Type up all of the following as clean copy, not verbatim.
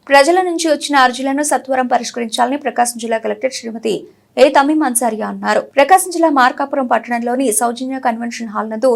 ప్రజల నుంచి వచ్చిన అర్జీలను సత్వరం పరిష్కరించాలని ప్రకాశం జిల్లా కలెక్టర్ శ్రీమతి ఏ తమీం అన్సారియా అన్నారు. ప్రకాశం జిల్లా మార్కాపురం పట్టణంలోని సౌజన్య కన్వెన్షన్ హాల్ నందు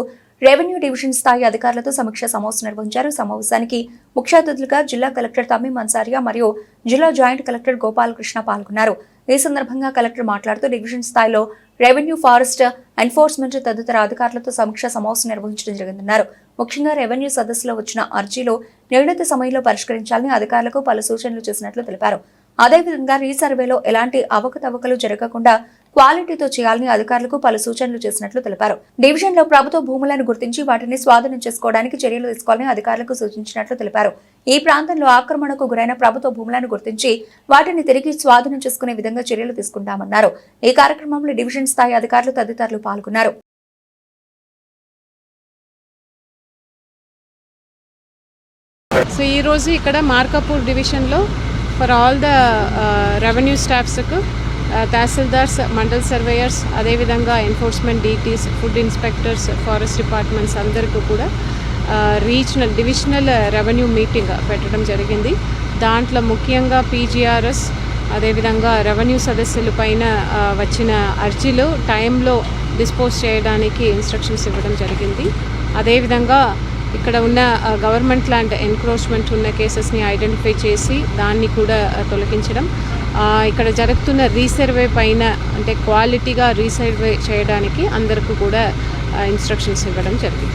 రెవెన్యూ డివిజన్ స్థాయి అధికారులతో సమీక్ష సమావేశం నిర్వహించారు. సమావేశానికి ముఖ్య అతిథులుగా జిల్లా కలెక్టర్ తమీం అన్సారియా మరియు జిల్లా జాయింట్ కలెక్టర్ గోపాలకృష్ణ పాల్గొన్నారు. ఈ సందర్భంగా కలెక్టర్ మాట్లాడుతూ డివిజన్ స్థాయిలో రెవెన్యూ, ఫారెస్ట్, ఎన్ఫోర్స్మెంట్ తదితర అధికారులతో సమీక్ష సమావేశం నిర్వహించడం జరిగిందన్నారు. ముఖ్యంగా రెవెన్యూ సదస్సులో వచ్చిన అర్జీలు నిర్ణీత సమయంలో పరిష్కరించాలని అధికారులకు పలు సూచనలు చేసినట్లు తెలిపారు. అదేవిధంగా రీసర్వేలో ఎలాంటి అవకతవకలు జరగకుండా క్వాలిటీతో చేయాలని అధికారులకు పలు సూచనలు చేసినట్లు తెలిపారు. డివిజన్లో ప్రభుత్వ భూములను గుర్తించి వాటిని స్వాధీనం చేసుకోవడానికి చర్యలు తీసుకోవాలని అధికారులకు సూచించినట్లు తెలిపారు. ఈ ప్రాంతంలో ఆక్రమణకు గురైన ప్రభుత్వ భూములను గుర్తించి వాటిని తిరిగి స్వాధీనం చేసుకునే విధంగా చర్యలు తీసుకుంటామన్నారు. ఈ కార్యక్రమంలో డివిజన్ స్థాయి అధికారులు తదితరులు పాల్గొన్నారు. సో ఈ రోజు ఇక్కడ మార్కాపూర్ డివిజన్లో ఫర్ ఆల్ ద రెవెన్యూ స్టాఫ్స్కు తహసీల్దార్స్, మండల్ సర్వేయర్స్, అదేవిధంగా enforcement DTs, food inspectors, forest departments అందరికీ కూడా రీజనల్ డివిజనల్ రెవెన్యూ మీటింగ్ పెట్టడం జరిగింది. దాంట్లో ముఖ్యంగా పీజీఆర్ఎస్, అదేవిధంగా రెవెన్యూ సదస్సుల పైన వచ్చిన అర్జీలు టైంలో డిస్పోజ్ చేయడానికి ఇన్స్ట్రక్షన్స్ ఇవ్వడం జరిగింది. అదేవిధంగా ఇక్కడ ఉన్న గవర్నమెంట్ ల్యాండ్ ఎన్క్రోచ్మెంట్ ఉన్న కేసెస్ని ఐడెంటిఫై చేసి దాన్ని కూడా తొలగించడం, ఇక్కడ జరుగుతున్న రీసర్వే పైన అంటే క్వాలిటీగా రీసర్వే చేయడానికి అందరికీ కూడా ఇన్స్ట్రక్షన్స్ ఇవ్వడం జరిగింది.